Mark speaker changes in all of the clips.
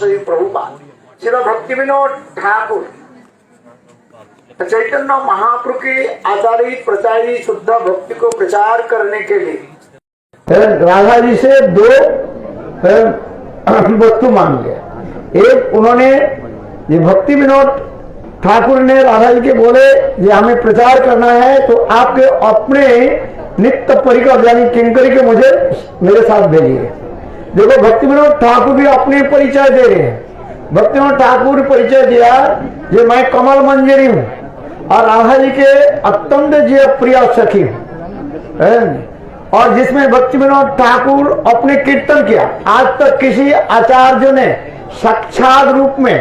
Speaker 1: श्री प्रभुपाद श्री भक्ति विनोद ठाकुर चैतन्य महाप्रभु के आचार्य प्रचारी शुद्ध भक्ति को प्रचार करने के लिए राधा जी से दो वस्तु मांग लिया। एक उन्होंने ये भक्ति विनोद ठाकुर ने राधा जी के बोले ये हमें प्रचार करना है तो आपके अपने नित्य परिकर यानी किंकरी के मुझे मेरे साथ भेजिए। देखो भक्ति विनोद ठाकुर भी अपने परिचय दे रहे हैं। भक्ति विनोद ठाकुर परिचय दिया ये मैं कमल मंजरी हूँ और राधा जी के अत्यंत जी प्रिय सखी हूँ और जिसमें भक्ति विनोद ठाकुर अपने कीर्तन किया। आज तक किसी आचार्य ने साक्षात रूप में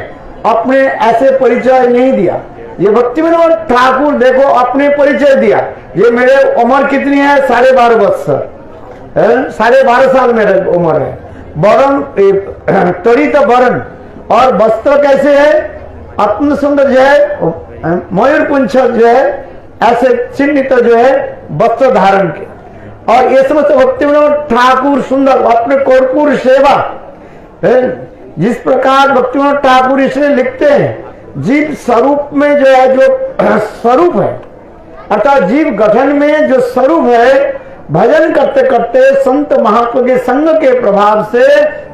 Speaker 1: अपने ऐसे परिचय नहीं दिया। ये भक्ति विनोद ठाकुर देखो अपने परिचय दिया। ये मेरे उम्र कितनी है 12.5 वर्ष 12.5 साल मेरे उम्र है। वरण त्वरित वरण और वस्त्र कैसे है अत्यंत सुंदर जो है मयूर पुंछ जो है ऐसे चिन्हित जो है वस्त्र धारण के और ये समस्त भक्ति विनोद ठाकुर सुंदर अपने कर्पूर सेवा जिस प्रकार भक्ति विनोद ठाकुर इसलिए लिखते हैं जीव स्वरूप में जो है जो स्वरूप है अर्थात जीव गठन में जो स्वरूप है भजन करते करते संत महात्मा के संग के प्रभाव से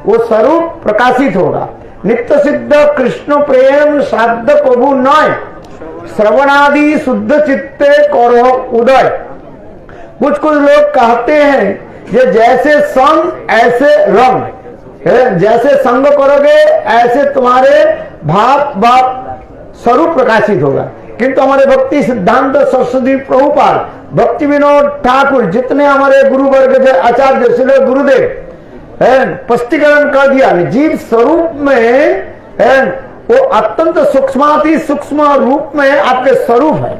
Speaker 1: वो स्वरूप प्रकाशित होगा। नित्य सिद्ध कृष्ण प्रेम साध प्रभु नय श्रवणादि शुद्ध चित्ते करो उदय। कुछ लोग कहते हैं ये जैसे संग ऐसे रंग जैसे संग करोगे ऐसे तुम्हारे भाव स्वरूप प्रकाशित होगा। किंतु हमारे भक्ति सिद्धांत सरस्वती प्रभुपाद भक्ति विनोद ठाकुर जितने हमारे गुरु वर्ग आचार्य श्री गुरुदेव स्पष्टीकरण कर दिया जीव स्वरूप में वो अत्यंत सूक्ष्माति सूक्ष्म रूप में आपके स्वरूप है।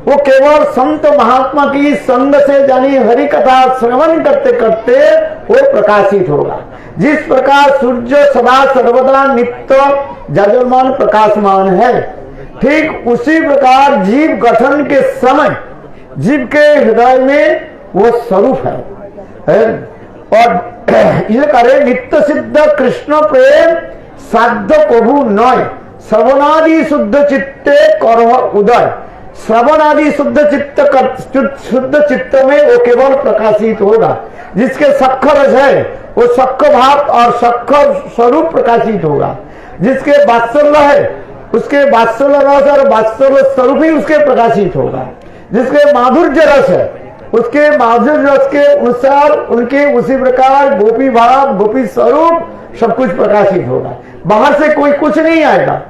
Speaker 1: वो केवल संत महात्मा की संग से जानी हरि कथा श्रवण करते करते वो प्रकाशित होगा। जिस प्रकार सूर्य सदा सर्वदा नित्य जाजमान प्रकाशमान है ठीक उसी प्रकार जीव गठन के समय जीव के हृदय में वो स्वरूप है और ये करे नित्य सिद्ध कृष्ण प्रेम साध्य प्रभु नय श्रवणादि शुद्ध चित्ते करो उदय। श्रवण आदि शुद्ध चित्त में वो केवल प्रकाशित होगा। जिसके सख रस है वो सख भाव और सख स्वरूप प्रकाशित होगा। जिसके वात्सल्य है उसके वात्सल्य रस और वात्सल्य स्वरूप ही उसके प्रकाशित होगा। जिसके माधुर्य रस है उसके माधुर्य रस के अनुसार उनके उसी प्रकार गोपी भाव गोपी स्वरूप सब कुछ प्रकाशित होगा। बाहर से कोई कुछ नहीं आएगा।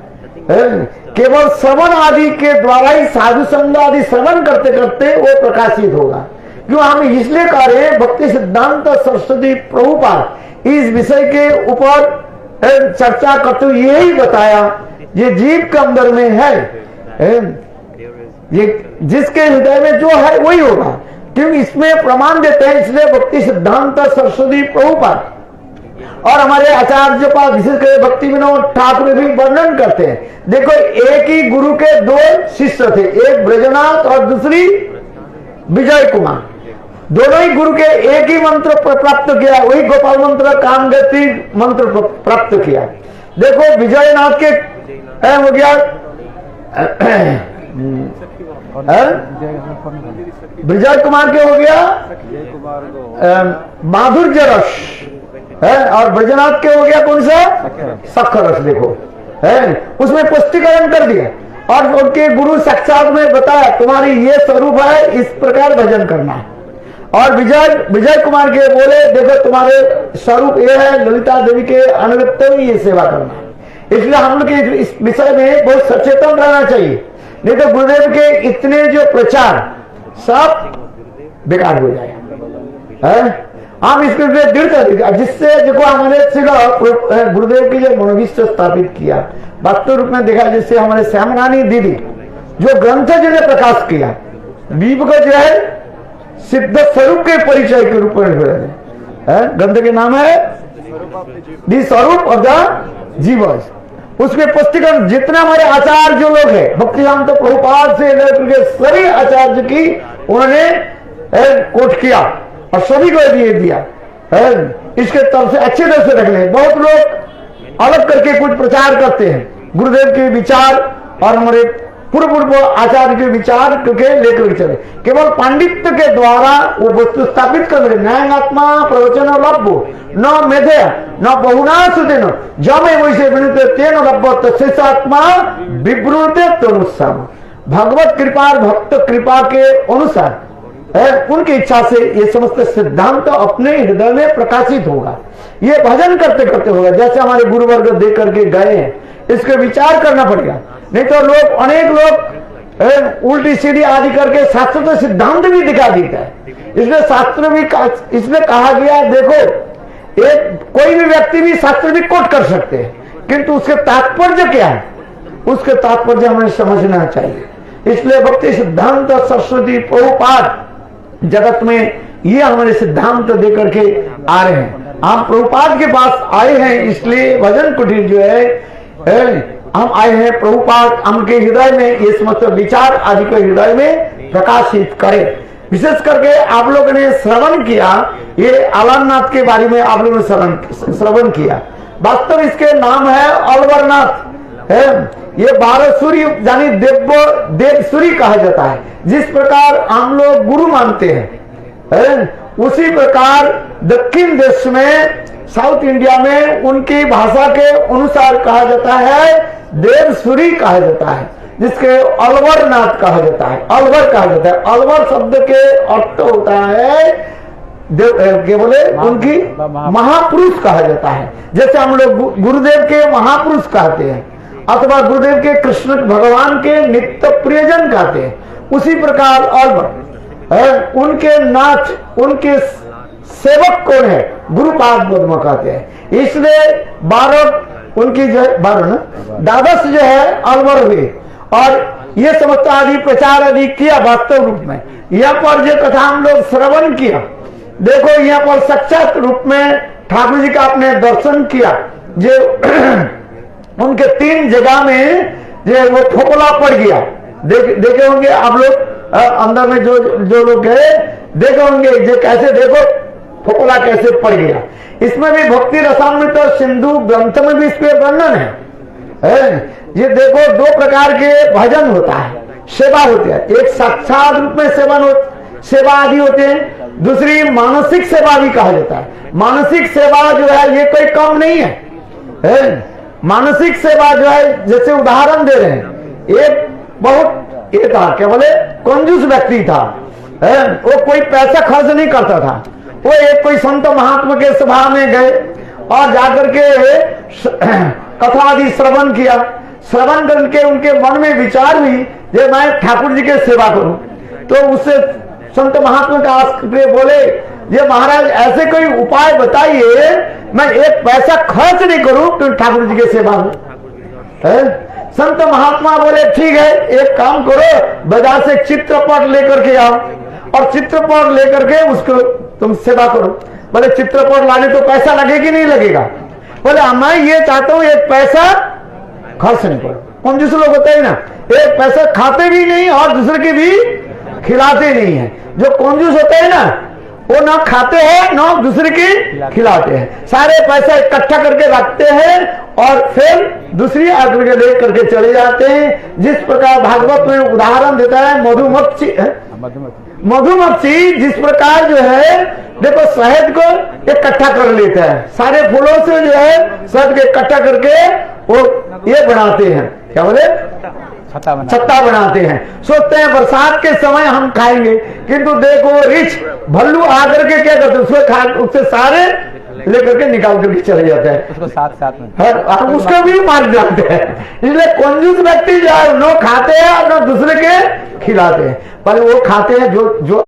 Speaker 1: केवल श्रवण आदि के द्वारा ही साधु संग आदि श्रवण करते करते वो प्रकाशित होगा। क्यों हम इसलिए कह रहे हैं भक्ति सिद्धांत सरस्वती प्रभुपाद इस विषय के ऊपर चर्चा करते हुए यही बताया ये जीव के अंदर में है ये जिसके हृदय में जो है वही होगा। क्योंकि इसमें प्रमाण देते हैं इसलिए भक्ति सिद्धांत सरस्वती प्रभुपाद और हमारे आचार्य पाद विशेषकर भक्ति विनोद ठाकुर भी वर्णन करते हैं। देखो एक ही गुरु के दो शिष्य थे एक ब्रजनाथ और दूसरी विजय कुमार। दोनों ही गुरु के एक ही मंत्र प्राप्त किया वही गोपाल मंत्र कामगति मंत्र प्राप्त किया। देखो विजयनाथ के हो गया विजय कुमार के हो गया माधुर्य रस है और ब्रजनाथ के हो गया कौन सा सख रस। देखो है उसमें पुष्टिकरण कर दिया और उनके गुरु साक्षात में बताया तुम्हारी ये स्वरूप है इस प्रकार भजन करना है। और विजय कुमार के बोले देखो तुम्हारे स्वरूप ये है ललिता देवी के अनुगत्य में ये सेवा करना है। इसलिए हम लोग इस विषय में बहुत सचेतन रहना चाहिए नहीं तो गुरुदेव के इतने जो प्रचार सब बेकार हो जाएगा। हम इसके दृढ़ जिससे देखो हमारे गुरुदेव की जो मनोविष्ट स्थापित किया वास्तव रूप में देखा जिससे हमारे श्यामरानी दीदी जो ग्रंथ जिन्हें प्रकाश किया दीप का जो है सिद्ध स्वरूप के परिचय के रूप में ग्रंथ के नाम है दी स्वरूप ऑफ द जीवर्स। उसके पुस्तक जितने हमारे आचार्य जो लोग हैं भक्तिवेदांत प्रभुपाद से लेकर सभी आचार्य की उन्होंने कोट किया और सभी को दिया इसके तरफ से अच्छे तरह से रख ले। बहुत लोग अलग करके कुछ प्रचार करते हैं, गुरुदेव के विचार और हमारे पूर्व आचार्य के विचार के लेकर चले, केवल पांडित्य के द्वारा वो वस्तु स्थापित कर रहे। न्यायात्मा प्रवचन लभ्यो न मेधे न बहुना सुतेन जमे वैसे विनुते तेन लभ्यो तस्यात्मा विवृते तनुसाम। भगवत कृपा और भक्त कृपा के अनुसार उनकी इच्छा से ये समस्त सिद्धांत अपने हृदय में प्रकाशित होगा। ये भजन करते करते होगा, जैसे हमारे गुरुवर्ग दे करके गए हैं, इसके विचार करना पड़ेगा। नहीं तो लोग, अनेक लोग उल्टी सीधी आदि करके शास्त्र तो सिद्धांत भी दिखा देता है। इसलिए शास्त्र भी इसमें कहा गया, देखो एक कोई भी व्यक्ति भी शास्त्र भी कोट कर सकते हैं, किंतु उसके तात्पर्य क्या है, उसके तात्पर्य हमें समझना चाहिए। इसलिए भक्ति सिद्धांत सरस्वती प्रभुपाद जगत में ये हमारे सिद्धांत दे करके आ रहे हैं। हम प्रभुपाद के पास आए हैं, इसलिए भजन कुटीर जो है हम आए हैं, प्रभुपाद हमके हृदय में ये समस्त विचार आदि को हृदय में प्रकाशित करें। विशेष करके आप लोगों ने श्रवण किया, ये आलारनाथ के बारे में आप लोगों ने श्रवण किया। वास्तव इसके नाम है अलवरनाथ है। ये 12 सूर्य यानी देव सूर्य कहा जाता है। जिस प्रकार हम लोग गुरु मानते हैं, उसी प्रकार दक्षिण देश में, साउथ इंडिया में उनकी भाषा के अनुसार कहा जाता है देव सूर्य कहा जाता है, जिसके अलवरनाथ कहा जाता है, अलवर कहा जाता है। अलवर शब्द के अर्थ होता है के बोले उनकी महापुरुष कहा जाता है। जैसे हम लोग गुरुदेव के महापुरुष कहते हैं, अथवा गुरुदेव के कृष्ण भगवान के नित्य प्रियजन कहते हैं, उसी प्रकार अलवर उनके नाथ, उनके सेवक कौन है, गुरुपाद पद्म कहते हैं। इसलिए 12 उनकी जो 12 ना 12 जो है अलवर हुए, और ये समस्त आदि प्रचार आदि किया वास्तव रूप में। यहाँ पर जो कथा हम लोग श्रवण किया, देखो यहाँ पर साक्षात रूप में ठाकुर जी का आपने दर्शन किया। जो उनके 3 जगह में जो वो फोकला पड़ गया, देखे होंगे आप लोग, अंदर में जो लोग गए देखे होंगे, जो कैसे देखो फोकला कैसे पड़ गया। इसमें भी भक्ति रसामृत सिंधु ग्रंथ में भी इसके वर्णन है। ये देखो 2 प्रकार के भजन होता है, सेवा होती है। एक साक्षात रूप में सेवा आदि होते हैं, दूसरी मानसिक सेवा भी कहा जाता है। मानसिक सेवा जो है ये कोई कम नहीं है। मानसिक सेवा जो है, जैसे उदाहरण दे रहे हैं, एक बहुत ये था, क्या बोले, कंजूस व्यक्ति था। वो कोई पैसा खर्च नहीं करता था। वो एक कोई संत महात्मा के सभा में गए और जाकर के कथा आदि श्रवण किया। श्रवण करके उनके मन में विचार हुई जे मैं ठाकुर जी के सेवा करूं। तो उससे संत महात्मा का आस्के बोले, ये महाराज ऐसे कोई उपाय बताइए, मैं एक पैसा खर्च नहीं करूं तो ठाकुर जी के सेवा में। संत महात्मा बोले ठीक है, एक काम करो, बाजार से चित्रपट लेकर के आओ और चित्रपट लेकर के उसको तुम सेवा करो। बोले चित्रपट लाने तो पैसा लगेगी नहीं लगेगा? बोले मैं ये चाहता हूं एक पैसा खर्च नहीं करो। कंजूस लोग होते हैं ना, एक पैसा खाते भी नहीं और दूसरे के भी खिलाते नहीं है। जो कंजूस होते हैं ना, वो ना खाते हैं ना दूसरे की खिलाते हैं, सारे पैसा इकट्ठा करके रखते हैं और फिर दूसरी आकर के ले करके चले जाते हैं। जिस प्रकार भागवत में उदाहरण देता है मधुमक्खी जिस प्रकार जो है, देखो शहद को इकट्ठा कर लेता है, सारे फूलों से जो है शहद को इकट्ठा करके वो ये बनाते हैं, क्या बोले, छत्ता बनाते हैं। सोचते हैं बरसात के समय हम खाएंगे, किंतु देखो रिछ भल्लू आकर के क्या करते हैं, उससे सारे लेकर के निकाल करके चले जाते हैं, उसको साथ में उसको भी मार जाते हैं। इसलिए कंजूस व्यक्ति जो है न खाते हैं और न दूसरे के खिलाते हैं, पर वो खाते हैं जो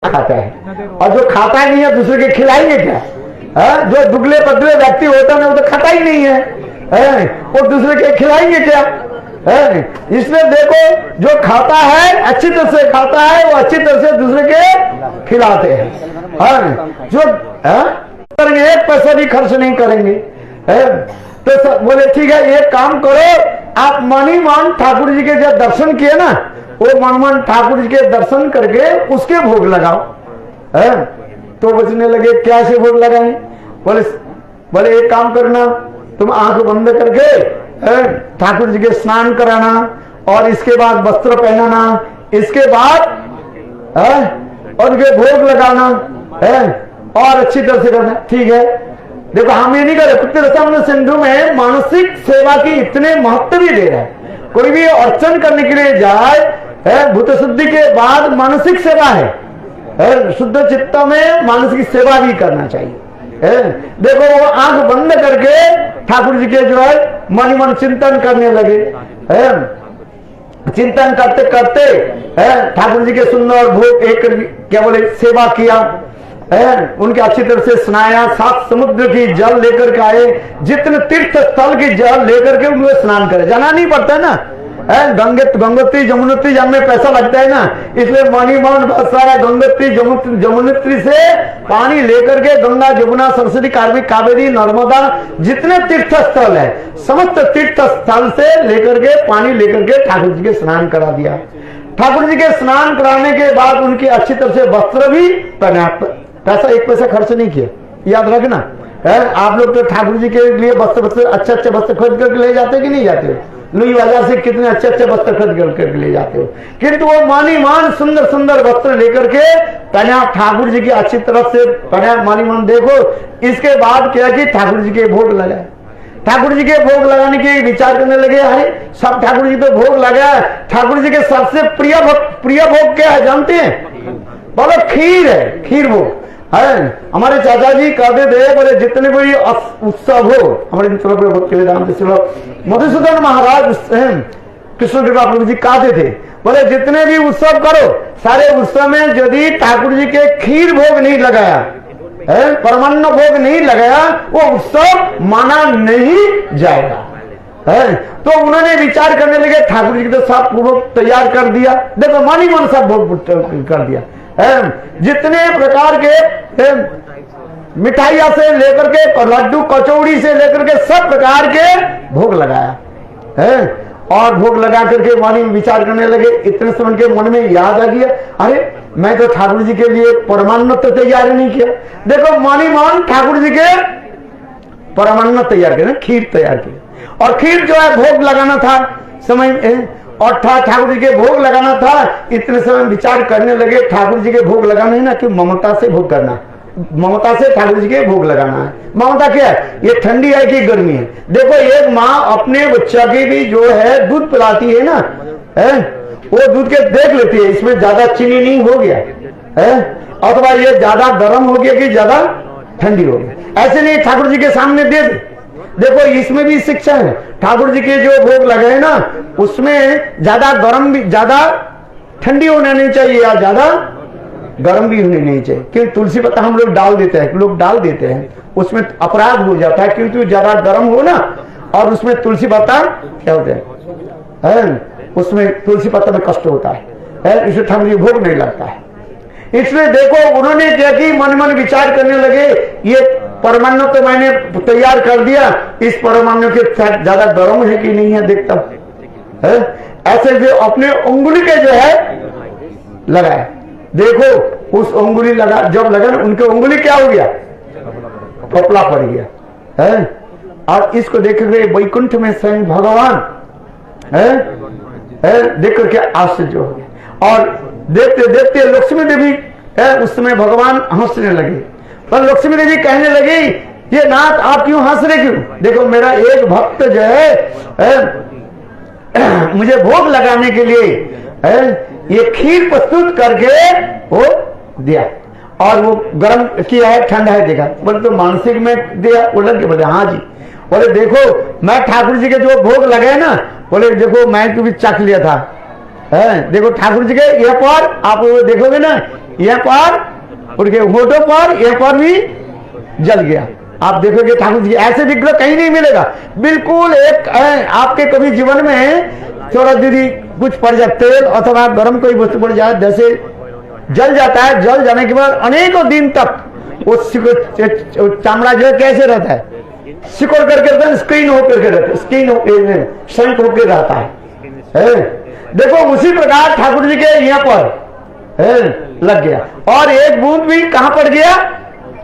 Speaker 1: खाता है, और जो खाता नहीं है दूसरे के खिलाएंगे क्या? जो दुबले पतले व्यक्ति होता है वो तो खाता ही नहीं है, वो दूसरे के खिलाएंगे क्या? इसलिए देखो जो खाता है अच्छी तरह से खाता है, वो अच्छी तरह से दूसरे के खिलाते हैं। जो करेंगे एक पैसा भी खर्च नहीं करेंगे। तो बोले ठीक है, एक काम करो, आप मनी मान ठाकुर जी के जब दर्शन किए ना, वो मनमान ठाकुर जी के दर्शन करके उसके भोग लगाओ। तो बचने लगे क्या से भोग लगाए? बोले बोले एक काम करना, तुम आंख बंद करके ठाकुर जी के स्नान कराना और इसके बाद वस्त्र पहनाना, इसके बाद उनके भोग लगाना और अच्छी तरह से करना। ठीक है, देखो हम ये नहीं कर रहे, कुत्ते रसामृत सिंधु में मानसिक सेवा की इतने महत्व भी दे रहे हैं। कोई भी अर्चन करने के लिए जाए, भूत शुद्धि के बाद मानसिक सेवा है, शुद्ध चित्त में मानसिक सेवा भी करना चाहिए। देखो वो आंख बंद करके ठाकुर जी के जो है मन ही मन चिंतन करने लगे। चिंतन करते करते ठाकुर जी के सुंदर भोग एक क्या बोले सेवा किया, उनके अच्छी तरह से स्नाया, 7 समुद्र की जल लेकर के आए, जितने तीर्थ स्थल की जल लेकर के उनको स्नान करे। जाना नहीं पड़ता है ना, गंगोत्री जमुनोत्री जब में पैसा लगता है ना, इसलिए मणिमोहन बहुत सारा गंगोत्री जमुनोत्री से पानी लेकर के गंगा जमुना सरस्वती कावेरी नर्मदा जितने तीर्थ स्थल है समस्त तीर्थ स्थल से लेकर के पानी लेकर के ठाकुर जी के स्नान करा दिया। ठाकुर जी के स्नान कराने के बाद उनकी अच्छी तरह से वस्त्र भी पहना, पैसा 1 पैसा खर्च नहीं किया, याद रखना। आप लोग तो ठाकुर जी के लिए वस्त्र अच्छे वस्त्र खरीद करके ले जाते कि नहीं जाते हो? लुई बाजार से कितने अच्छे वस्त्र खरीद करके ले जाते हो, किंतु वो मानीमान सुंदर सुंदर वस्त्र लेकर के पहना ठाकुर जी की अच्छी तरह से पहना मानीमान। देखो इसके बाद क्या कि ठाकुर जी के भोग लगाए। ठाकुर जी के भोग लगाने के विचार करने लगे, अरे सब ठाकुर जी तो भोग लगाया, ठाकुर जी के सबसे प्रिय भोग क्या है जानते हैं? बोलो खीर है, खीर भोग है। हमारे चाचा जी कहते थे, बोले जितने भी उत्सव हो, हमारे मधुसूदन महाराज कृष्ण कृपा प्रभु जी कहते थे, बोले जितने भी उत्सव करो सारे उत्सव में यदि ठाकुर जी के खीर भोग नहीं लगाया, परमान्न भोग नहीं लगाया, वो उत्सव माना नहीं जाएगा। तो उन्होंने विचार करने लगे, ठाकुर जी तो सब भोग तैयार कर दिया, देखो मानी मन सब भोग कर दिया, जितने प्रकार के मिठाइया से लेकर के लड्डू कचौड़ी से लेकर के सब प्रकार के भोग लगाया और भोग लगा करके वाणी विचार करने लगे। इतने समय के मन में याद आ गया, अरे मैं तो ठाकुर जी के लिए परमान्न तो तैयार नहीं किया। देखो मानी मान ठाकुर जी के परमान्न तैयार किया, खीर तैयार की, और खीर जो है भोग लगाना था समय और ठाकुर जी के भोग लगाना था। इतने समय विचार करने लगे, ठाकुर जी के भोग लगाना है ना कि ममता से भोग करना, ममता से ठाकुर जी के भोग लगाना है। ममता क्या है? ये ठंडी है कि गर्मी है? देखो एक माँ अपने बच्चा की भी जो है दूध पिलाती है ना, वो दूध के देख लेती है इसमें ज्यादा चीनी नहीं हो गया अथवा ये ज्यादा गर्म हो गया कि ज्यादा ठंडी हो गया। ऐसे नहीं ठाकुर जी के सामने दे दे। देखो इसमें भी शिक्षा है, ठाकुर जी के जो भोग लगे ना उसमें ज्यादा गर्म भी ज्यादा ठंडी होना नहीं चाहिए या ज्यादा गर्म भी होनी नहीं चाहिए, क्योंकि तुलसी पत्ता हम लोग डाल देते हैं, उसमें अपराध हो जाता है, क्योंकि ज्यादा गर्म हो ना और उसमें तुलसी पत्ता क्या होता है, उसमें तुलसी पत्ता में कष्ट होता है, इसलिए ठाकुर जी भोग नहीं लगता है। इसलिए देखो उन्होंने क्या कि मन विचार करने लगे, ये परमाणु तो मैंने तैयार कर दिया, इस परमाणु के ज्यादा गर्म है कि नहीं है देखता है। ऐसे जो अपने उंगली के जो है लगाए, देखो उस उंगली लगा जब लगा ना उनके उंगली क्या हो गया, पपला पड़ गया है। और इसको देख के वैकुंठ में स्वयं भगवान देख करके आश्चर्य हो गया। और देखते देखते लक्ष्मी देवी उस समय भगवान हंसने लगे, पर लक्ष्मी देवी कहने लगी, ये नाथ आप क्यों हंस रहे क्यों? देखो मेरा एक भक्त जो है मुझे भोग लगाने के लिए ये खीर प्रस्तुत करके वो दिया, और वो गर्म किया है ठंडा है देखा, बोले तो मानसिक में दिया, वो लग के बोले हाँ जी। बोले देखो मैं ठाकुर जी के जो भोग लगाए ना, बोले देखो मैं तो भी चख लिया था, देखो ठाकुर जी के यहाँ पर आप देखोगे ना, यहाँ पर उनके होठों पर यहाँ पर भी जल गया। आप देखोगे ठाकुर जी ऐसे विग्रह कहीं नहीं मिलेगा, बिल्कुल एक आपके कभी जीवन में थोड़ा दीदी कुछ पड़ जाए, तेल अथवा गर्म कोई वस्तु पड़ जाए, जैसे जल जाता है, जल जाने के बाद अनेकों दिन तक वो चामड़ा जो है कैसे रहता है, सिकुड़ करके रहता है, स्क्रीन होकर के रहता है, स्क्रीन संक होकर रहता है। देखो उसी प्रकार ठाकुर जी के यहाँ पर लग गया, और एक बूंद भी कहां पड़ गया,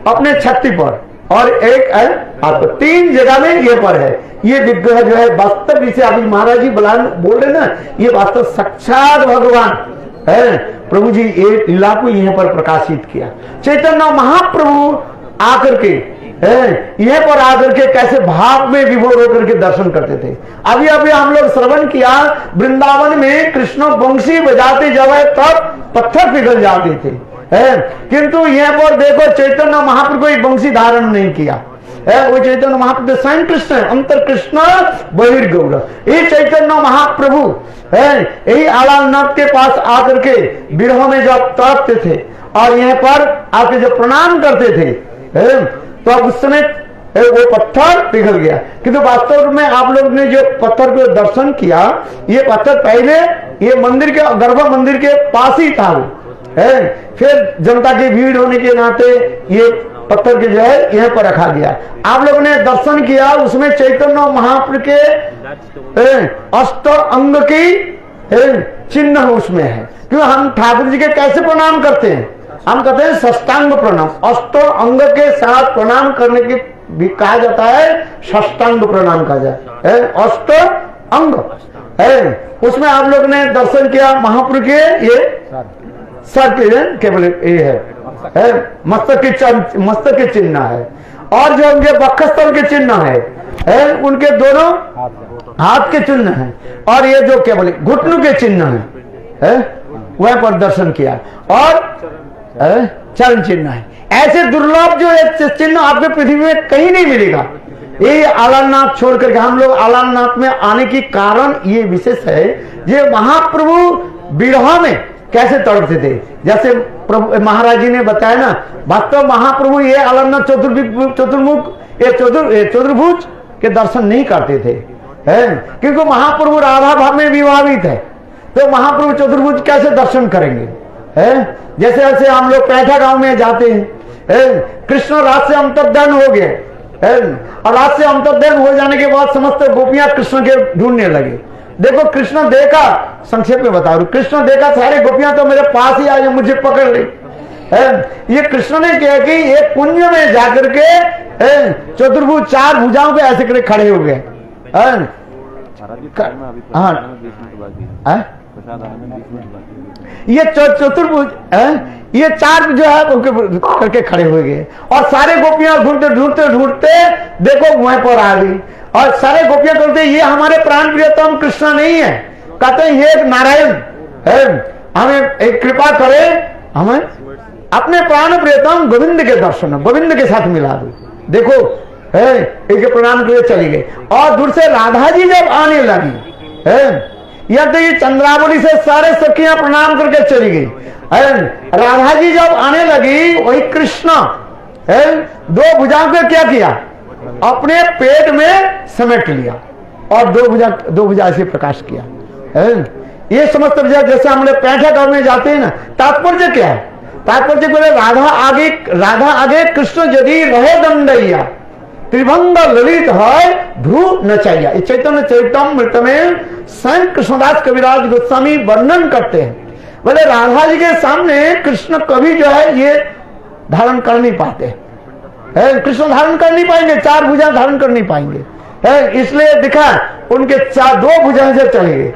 Speaker 1: अपने छत्ती पर, और एक है आपको, 3 जगह में ये पर है। ये विग्रह जो है वास्तव, जिसे अभी महाराज जी बोल रहे ना, ये वास्तव साक्षात भगवान है। प्रभु जी ये लीला को यहाँ पर प्रकाशित किया। चैतन्य महाप्रभु आकर के यहाँ पर आकर के कैसे भाव में विभोर होकर के दर्शन करते थे। अभी अभी हम लोग श्रवण किया, वृंदावन में कृष्ण बंशी बजाते जब तब पत्थर पिघल जाते थे, किंतु यहाँ पर देखो चैतन्य महाप्रभु कोई बंशी धारण नहीं किया। वो चैतन्य महाप्रभु स्वयं कृष्ण है, अंतर कृष्ण बहिर्गौर। ये चैतन्य महाप्रभु यही आलालनाथ के पास आकर के विरह में जब तड़पते थे और यहाँ पर आके जब प्रणाम करते थे, तो अब उस समय वो पत्थर पिघल गया। किंतु वास्तव में आप लोग ने जो पत्थर को दर्शन किया, ये पत्थर पहले ये मंदिर के गर्भ मंदिर के पास ही था वो, फिर जनता की भीड़ होने के नाते ये पत्थर के जो है यहाँ पर रखा गया। आप लोगों ने दर्शन किया, उसमें चैतन्य महाप्रभु के अष्ट अंग की चिन्ह उसमें है। क्यों हम ठाकुर जी के कैसे प्रणाम करते हैं? हम कहते हैं षष्टांग प्रणाम। अष्ट अंग के साथ प्रणाम करने की भी कहा जाता है, षष्टांग प्रणाम कहा जाता है। अष्ट अंग है, उसमें आप लोग ने दर्शन किया महाप्रभु के ये सर के केवल ये है मस्तक के चिन्ह है, और जो उनके वक्षस्थल के चिन्ह है उनके दोनों हाथ के चिन्ह है, और ये जो केवल घुटनों के चिन्ह है वह पर दर्शन किया, और चरण चिन्ह है। ऐसे दुर्लभ जो चिन्ह आपके पृथ्वी में कहीं नहीं मिलेगा। ये आलालनाथ छोड़ करके हम लोग आलालनाथ में आने की कारण ये विशेष है, ये महाप्रभु विरह में कैसे तड़पते थे। जैसे प्रभु महाराज जी ने बताया ना, वास्तव महाप्रभु ये आलालनाथ चतुर्भुज के दर्शन नहीं करते थे, क्योंकि महाप्रभु राधा भाव में विभावित है, तो महाप्रभु चतुर्भुज कैसे दर्शन करेंगे? जैसे जैसे हम लोग पैठा गांव में जाते हैं, कृष्ण रात से अंतर्धान हो गए, और रात से अंतर्धान हो जाने के बाद समस्त गोपियां कृष्ण के ढूंढने लगे। देखो कृष्ण देखा, संक्षेप में बता रहा हूं, कृष्ण देखा सारे गोपियां तो मेरे पास ही आई, मुझे पकड़ ली। ये कृष्ण ने किया कि एक कुंज में जाकर के चतुर्भुज 4 भुजाओं पे ऐसे करके खड़े हो गए। ये चतुर्भुज ये 4 जो है करके खड़े हो गए, और सारे गोपियां ढूंढते ढूंढते ढूंढते देखो वहां पर आ गई, और सारे गोपियां कहते ये हमारे प्राण प्रियतम कृष्ण नहीं है, कहते हैं ये एक नारायण है, हमें एक कृपा करे, हमें अपने प्राण प्रियतम गोविंद के दर्शन गोविंद के साथ मिला दो। देखो एक प्रणाम करके चली गई, और दूर से राधा जी जब आने लगी, या तो ये चंद्रावली से सारे सखियां प्रणाम करके चली गई। राधा जी जब आने लगी, वही कृष्ण 2 भुजाओं को क्या किया, अपने पेट में समेट लिया, और 2 भुजा से प्रकाश किया। ये समस्त भुजा जैसे हम लोग पैठा गांव में जाते हैं ना, तात्पर्य क्या है? तात्पर्य बोले राधा आगे कृष्ण यदि रहे दंडैया, त्रिभंग ललित है ध्रुव नचैया। चैतन्य चैतमृत में स्वयं कृष्णदास कविराज गोस्वामी वर्णन करते हैं, बोले राधा जी के सामने कृष्ण कभी जो है ये धारण कर नहीं पाते, कृष्ण धारण कर नहीं पाएंगे, 4 भुजा धारण कर नहीं पाएंगे, इसलिए दिखा उनके 2 भुजा से चले गए।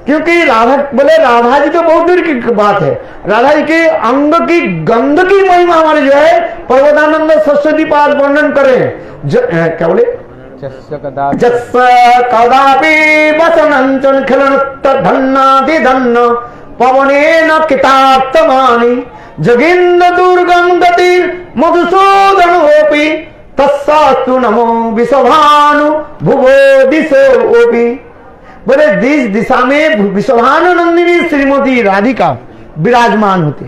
Speaker 1: क्योंकि राधा बोले राधा जी तो बहुत दूर की बात है, राधा जी के अंग की गंध की महिमा हमारे जो है पर्वतानंद सरस्वती पाद वर्णन करें। क्या बोले, कदापि वसनंचन खिलन्नादि धन्न पवनेन कितार्थमानि जगिंद दुर्गम गति मधुसूदन होपि तस्सास्तु नमो विश्वभानु भुवो दिशोपि। बोले दिशा में विश्वभानुनंदिनी श्रीमती राधिका विराजमान होते,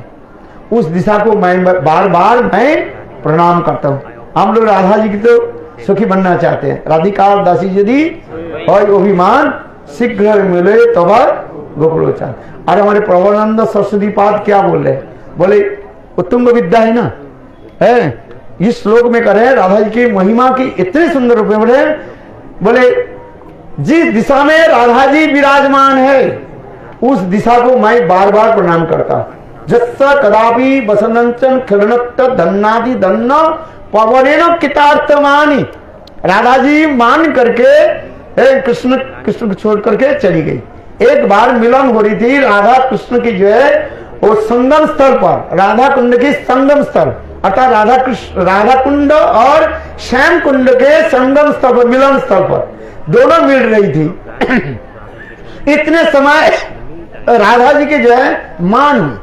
Speaker 1: उस दिशा को मैं बार बार मैं प्रणाम करता हूँ। हम लोग राधा जी की तो सुखी बनना चाहते हैं। राधिका दासी यदि और अभिमान शीघ्र मिले तब गोकुलोचार। अरे हमारे प्रभुनंद सरस्वती पाद क्या बोल रहे, बोले उत्तुंग विद्या है ना, है इस श्लोक में करें राधा जी की महिमा की इतने सुंदर रूप में, बोले जिस दिशा में राधा जी विराजमान है उस दिशा को मैं बार बार प्रणाम करता हूं। जस्सा कदापि वसनंचन खिलनत्त धन्नादि धन्न पवनेनो कितार्थमानी, राधा जी मान करके कृष्ण को छोड़ करके चली गई। एक बार मिलन हो रही थी राधा कृष्ण की जो है वो संगम स्थल पर, राधा कुंड की संगम स्थल अर्थात राधा कुंड और श्याम कुंड के संगम स्थल पर, मिलन स्थल पर दोनों मिल रही थी। इतने समय राधा जी के जो है मान हुई,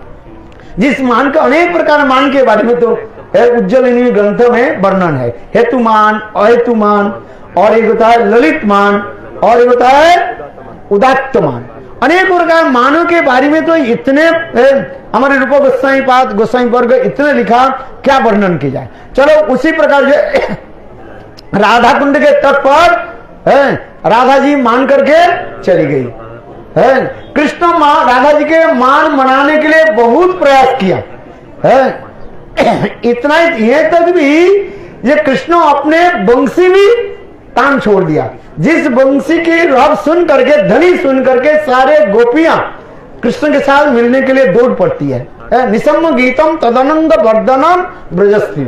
Speaker 1: जिस मान का अनेक प्रकार मान के बारे में तो उज्जवलिनी ग्रंथों में वर्णन है। हेतुमान, अहेतुमान, और एक होता है ललित मान, और एक होता है उदात्त मान। अनेक प्रकार मानों के बारे में तो इतने हमारे रूप गोस्वाई वर्ग इतने लिखा, क्या वर्णन किया जाए। चलो उसी प्रकार जो राधा कुंड के तट पर राधा जी मान करके चली गई है। कृष्ण राधा जी के मान मनाने के लिए बहुत प्रयास किया है। इतना ये तक भी ये कृष्ण अपने बंसी भी तान छोड़ दिया। जिस बंसी की रब सुन करके, ध्वनि सुन करके सारे गोपियां कृष्ण के साथ मिलने के लिए दौड़ पड़ती है। निसम गीतम तदनंद वर्धनम ब्रजस्वी,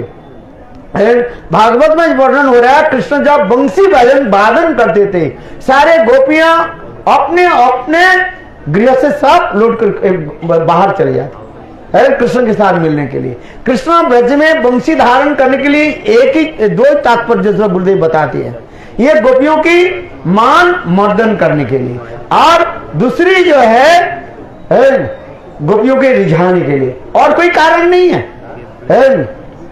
Speaker 1: भागवत में वर्णन हो रहा है। कृष्ण जब बंसी वादन करते थे, सारे गोपियां अपने अपने गृह से सब लौट कर बाहर चले जाते हैं कृष्ण के साथ मिलने के लिए। कृष्ण ब्रज में बंसी धारण करने के लिए एक ही दो तात्पर्य जो गुरुदेव बताते हैं, ये गोपियों की मान मर्दन करने के लिए, और दूसरी जो है गोपियों के रिझाने के लिए, और कोई कारण नहीं है।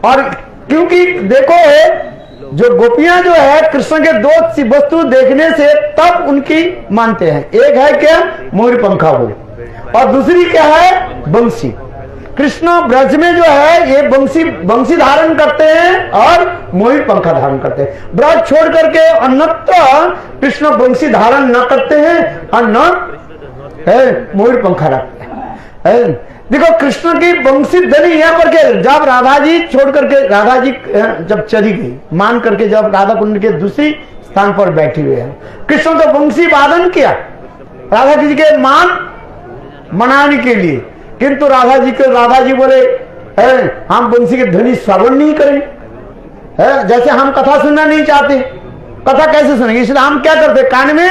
Speaker 1: और क्योंकि देखो जो गोपियां जो है कृष्ण के दो सी वस्तु देखने से तब उनकी मानते हैं। एक है क्या, मोर पंखा हो, और दूसरी क्या है, बंसी। कृष्ण ब्रज में जो है ये बंसी धारण करते हैं और मोहित पंखा धारण करते हैं। ब्रज छोड़ करके अन्यत्र कृष्ण बंसी धारण न करते हैं और न मोहित पंखा रखते हैं। देखो कृष्ण की बंसी ध्वनि यहाँ पर के जब राधा जी छोड़ करके, राधा जी जब चली गई मान करके, जब राधा कुंड के दूसरी स्थान पर बैठी हुए हैं, कृष्ण तो बंसी वादन किया राधा जी के मान मनाने के लिए, किंतु राधा जी बोले हम बंसी की ध्वनि श्रवण नहीं करें। जैसे हम कथा सुनना नहीं चाहते, कथा कैसे सुनेंगे, इसलिए हम क्या करते, कान में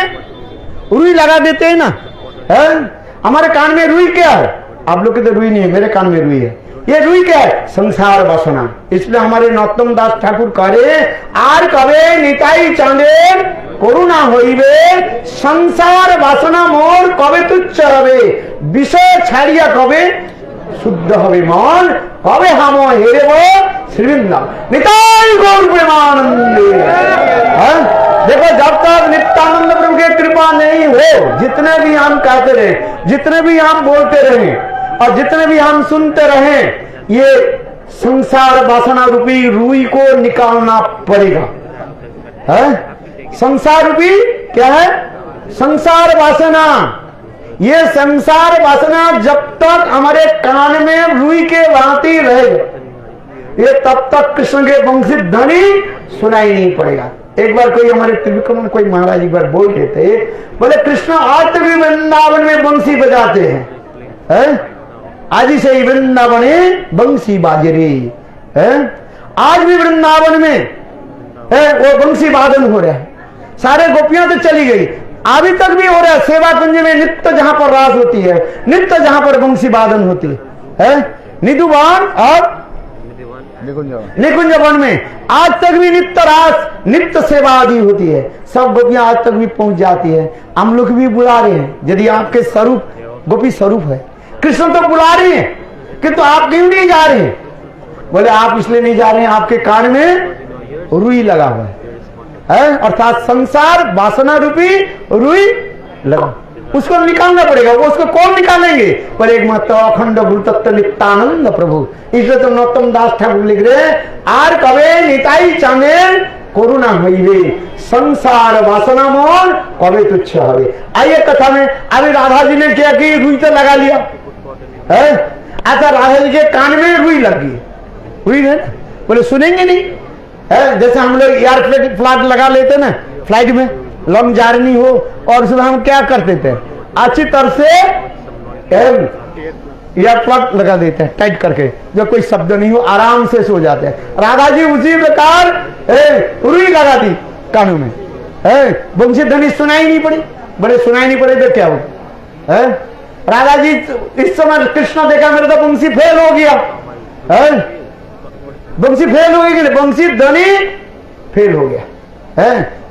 Speaker 1: रुई लगा देते हैं ना। हमारे कान में रुई क्या है, आप लोग के तो रुई नहीं है, मेरे कान में रुई है। ये रुई क्या है, संसार वासना। इसलिए हमारे नौतम दास ठाकुर करे आर कवे निताई चांदे करुणा होइबे, संसार वासना मोर कवे तुच्छ हवे, विषय छाड़िया कवे शुद्ध हवे मन, कवे हम हेरे वो श्रीवृंदावन निताई गौर प्रेमानंदे। देखो जब तक नित्यानंद प्रभु की कृपा नहीं हो, जितने भी हम कहते रहे, जितने भी हम बोलते रहे और जितने भी हम सुनते रहे, ये संसार वासना रूपी रुई को निकालना पड़ेगा। संसार रूपी क्या है, संसार वासना। ये संसार वासना जब तक हमारे कान में रुई के भांति रहेगा, ये तब तक कृष्ण के बंसी ध्वनि सुनाई नहीं पड़ेगा। एक बार कोई हमारे त्रिविक्रम में कोई महाराज एक बार बोल रहे थे, बोले कृष्ण आज तक भी वृंदावन में बंसी बजाते हैं, आज ही से वृंदावन बंसी बाजरे है, आज भी वृंदावन में वो बंसी वादन हो रहा है। सारे गोपियां तो चली गई, अभी तक भी हो रहा है। सेवा कुंज में नित्य जहां पर रास होती है, नित्य जहां पर बंसी वादन होती है, निधुवान और निकुंज वन में आज तक भी नित्य रास, नित्य सेवा आदि होती है। सब गोपियां आज तक भी पहुंच जाती है। हम लोग भी बुला रहे हैं, यदि आपके स्वरूप गोपी स्वरूप है, कृष्ण तो बुला रहे हैं, किंतु आप क्यों नहीं जा रहे हैं? बोले आप इसलिए नहीं जा रहे हैं, आपके कान में रुई लगा हुआ है, अर्थात संसार वासना रूपी रुई लगा, उसको निकालना पड़ेगा। वो उसको कौन निकालेंगे? पर एक मात्र अखंड गुरु तत्व नित्यानंद प्रभु। इसलिए तो नौतम दास ठाकुर लिख रहे आर कवे निताई चांदेर करुणा हुई, संसार वासना मोर कवे तुच्छ हवे। आइए कथा में, अभी राधा जी ने क्या की, रुई तो लगा लिया है। अच्छा राधा जी के कान में रुई लगी, रुई है, बोले सुनेंगे नहीं है। जैसे हम लोग एयर फ्लाइट लगा लेते ना, फ्लाइट में लॉन्ग जर्नी हो, और उसमें हम क्या करते थे, अच्छी तरह से ईयर प्लग लगा देते हैं टाइट करके, जो कोई शब्द नहीं हो, आराम से सो जाते हैं। राधा जी उसी प्रकार रुई लगा दी कानों में, बंसी ध्वनि सुनाई नहीं पड़ी, बड़े सुनाई नहीं पड़े तो क्या हो। राधा जी इस समय कृष्ण देखा मेरा तो बंसी फेल हो गया, बंसी फेल हो गई, बंसी ध्वनि फेल हो गया।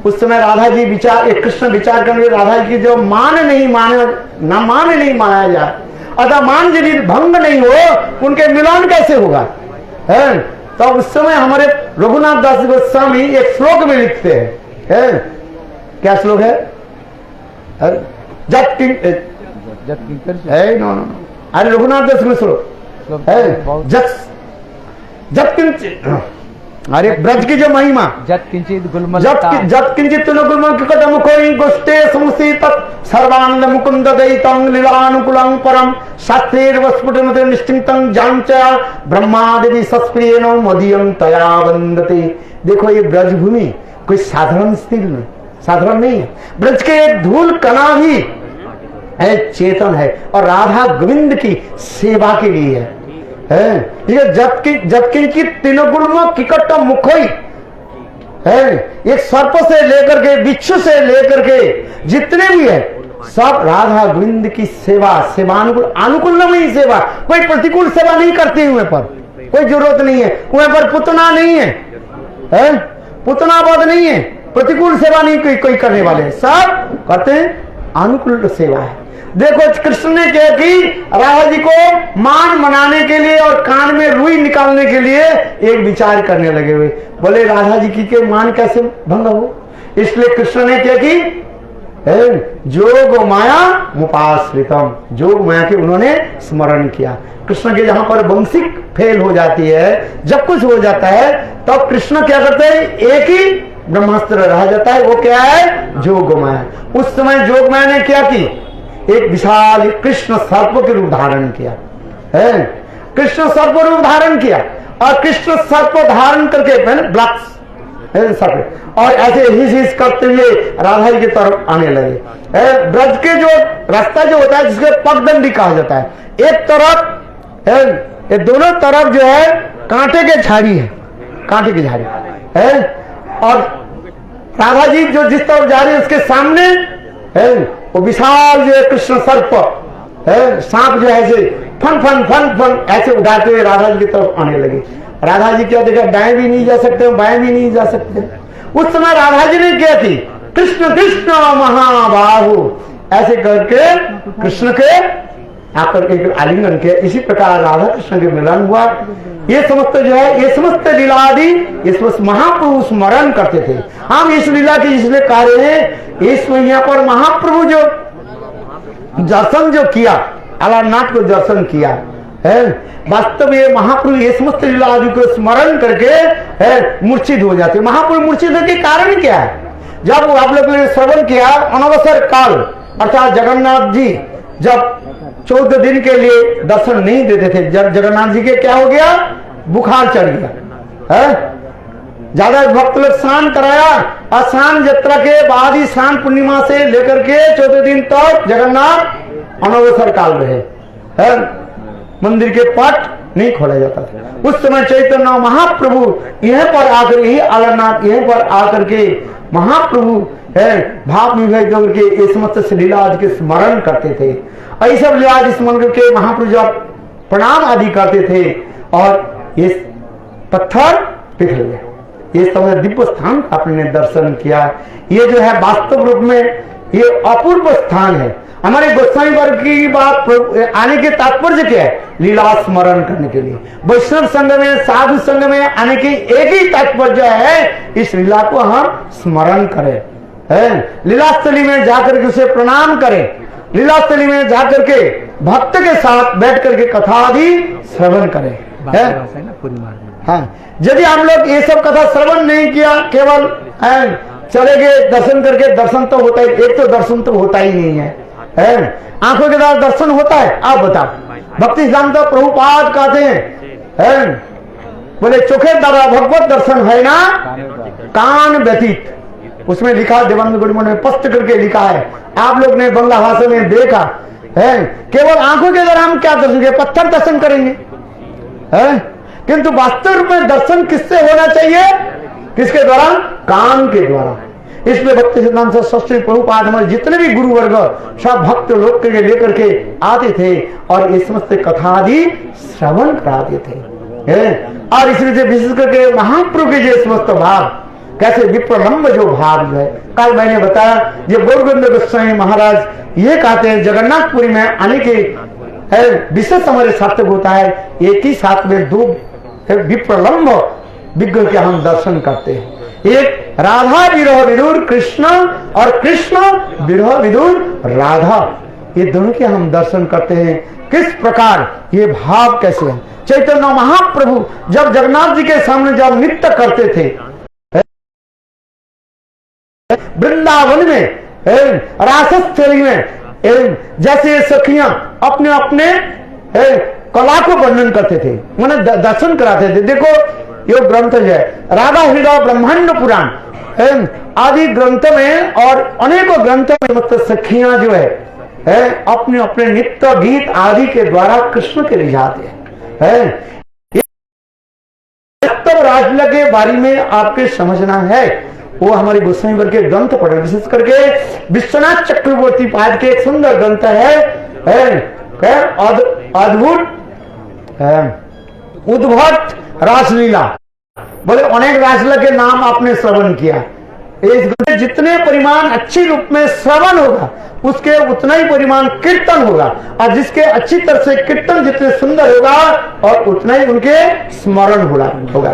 Speaker 1: उस समय राधा जी विचार, कृष्ण विचार करने, राधा जी की जो मान नहीं माना जाए, अतः मान यदि भंग नहीं हो, उनके मिलन कैसे होगा। तो उस समय हमारे रघुनाथ दास गोस्वामी एक श्लोक में लिखते हैं, क्या श्लोक है? अरे रघुनाथ दास में श्लोक अरे ब्रज की जो महिमा, जत किंचित गोष्ठे संस्थित सर्वानंद मुकुंद दयितं लीलानुकूलं परम शास्त्रेर वस्फुटनते निश्चिंतं जानचा ब्रह्मादि सस्प्रियेण मदीयं तया वंदते। देखो ये ब्रज भूमि कोई साधारण स्थिति साधारण नहीं है, ब्रज के एक धूल कणा भी है चेतन है, और राधा गोविंद की सेवा के लिए है। जबकि तीनों गुण किकट मुखोई है, एक सर्प से लेकर के बिच्छू से लेकर के जितने भी है सब राधा गोविंद की सेवा, सेवानुकूल अनुकूल में सेवा, कोई प्रतिकूल सेवा नहीं करती, वहां पर कोई जरूरत नहीं है, वहां पर पुतना नहीं है, पुतनावाद नहीं है, प्रतिकूल सेवा नहीं कोई करने वाले, सब करते हैं अनुकूल सेवा है। देखो कृष्ण ने क्या की, राधा जी को मान मनाने के लिए और कान में रुई निकालने के लिए एक विचार करने लगे हुए, बोले राधा जी की के मान कैसे भंग हो, इसलिए कृष्ण ने क्या की, जोग माया मुपाश्रितम, जोग माया के उन्होंने स्मरण किया। कृष्ण के जहां पर बंसी फेल हो जाती है, जब कुछ हो जाता है तब तो कृष्ण क्या करते हैं, एक ही ब्रह्मास्त्र रह जाता है, वो क्या है, जोग माया। उस समय जोग माया ने क्या की, एक विशाल कृष्ण सर्प के रूप धारण किया है, कृष्ण सर्प रूप धारण किया, और कृष्ण सर्प धारण करके ब्लैक सर्प, और ऐसे हिस करते हुए राधा जी की तरफ आने लगे। ब्रज के जो रास्ता जो होता है जिसके पगडंडी कहा जाता है, एक तरफ ये दोनों तरफ जो है कांटे के झाड़ी है, कांटे की झाड़ी है, और राधा जी जो जिस तरफ जा रही है उसके सामने है वो विशाल जो है कृष्ण सर्प है, सांप जो है ऐसे फन फन फन फन ऐसे उड़ाते हुए राधा जी की तरफ आने लगे। राधा जी क्या देखा, दाएं भी नहीं जा सकते, बाएं भी नहीं जा सकते। उस समय राधा जी ने क्या की, कृष्ण कृष्ण महाबाहु ऐसे करके कृष्ण के आकर के आलिंगन किया। इसी प्रकार राधा कृष्ण के मिलन हुआ। ये समस्त जो है, ये समस्त लीला आदि ये समस्त महाप्रभु स्मरण करते थे। हम इस लीला के इसलिए कार्य है, इस यहाँ पर महाप्रभु जो दर्शन जो किया, अलारनाथ को दर्शन किया है, वास्तव ये महाप्रभु ये समस्त लीला आदि को स्मरण करके है मूर्छित हो जाते। महाप्रभु मूर्छित होने के कारण क्या है, जब आप लोग ने श्रवण किया अनवसर काल अर्थात जगन्नाथ जी जब 14 दिन के लिए दर्शन नहीं देते थे, जब जगन्नाथ जी के क्या हो गया, बुखार चढ़ गया है, ज्यादा भक्त लोग स्नान कराया, और स्नान यात्रा के बाद ही स्नान पूर्णिमा से लेकर के 14 दिन तक जगन्नाथ अनवसर काल रहे है, मंदिर के पट नहीं खोला जाता था। उस समय चैतन्य महाप्रभु यहीं पर आकर ही अलारनाथ यहीं पर आकर के महाप्रभु है भाव विभेद करके ये समस्त लीला के स्मरण करते थे। ऐसा लीला स्मरण करके महाप्रभु जब प्रणाम आदि करते थे और ये पत्थर पिघल गया। ये समय दिव्य स्थान का आपने दर्शन किया। ये जो है वास्तव रूप में ये अपूर्व स्थान है। हमारे गोस्वामी वर्ग की बात आने के तात्पर्य क्या है, लीला स्मरण करने के लिए। वैष्णव संघ में साधु संघ में आने की एक ही तात्पर्य है, इस लीला को हम स्मरण करें, लीलास्थली में जाकर के उसे प्रणाम करें, लीलास्थली में जाकर के भक्त के साथ बैठ करके कथा आदि श्रवण करें। हाँ, यदि हम लोग ये सब कथा श्रवण नहीं किया, केवल चले गए दर्शन करके, दर्शन तो होता है, एक तो दर्शन तो होता ही नहीं है, आंखों के द्वारा दर्शन होता है। आप बताओ, भक्ति सिद्धांत प्रभुपाद कहते हैं बोले चोखे द्वारा भगवत दर्शन है ना कान व्यतीत। उसमें लिखा देवानंद गुरुमन ने स्पष्ट करके लिखा है, आप लोग ने बंगला भाषा में देखा है। केवल आंखों के द्वारा हम क्या दर्शन करेंगे? पत्थर दर्शन करेंगे है? किंतु वास्तव में दर्शन किससे होना चाहिए? किसके द्वारा? कान के द्वारा। इसलिए भक्ति सिद्धांत सरस्वती प्रभुपाद हमारे जितने भी गुरु वर्ग सब भक्त लोग के लेकर के आते थे और इस समस्त कथा आदि श्रवण कराते थे और इसलिए विशेष करके महाप्रभु के जो समस्त भाव कैसे विप्रलंब जो भाव जो है, कल मैंने बताया जो गौरगोविंद गोस्वामी महाराज ये कहते हैं जगन्नाथपुरी में आने के विशेष हमारे सार्थक होता है, एक ही साथ में दो विप्रलंब विग्रह के हम दर्शन करते हैं। एक राधा विरह विदुर कृष्ण और कृष्ण विरह विदुर राधा, ये दोनों के हम दर्शन करते हैं। किस प्रकार ये भाव कैसे है? चैतन्य महाप्रभु जब जगन्नाथ जी के सामने जब नृत्य करते थे वृंदावन में रासस्थली में, जैसे सखियां अपने अपने कला को वर्णन करते थे, माने दर्शन कराते थे। देखो ये ग्रंथ है राधा हृदय ब्रह्मांड पुराण आदि ग्रंथ में और अनेकों ग्रंथों में मतलब सखियां जो है अपने अपने नित्य गीत आदि के द्वारा कृष्ण के रिझाते हैं। राजलीला के बारे में आपके समझना है वो हमारे गोस्वामी वर्ग के ग्रंथ पढ़े, विशेष करके विश्वनाथ चक्रवर्ती पाद के एक सुंदर ग्रंथ है अद्भुत उद्भट रासलीला। बोले अनेक रासलीला के नाम आपने श्रवण किया, इस जितने परिमाण अच्छी रूप में श्रवण होगा उसके उतना ही परिमाण कीर्तन होगा और जिसके अच्छी तरह से कीर्तन जितने सुंदर होगा और उतना ही उनके स्मरण होगा।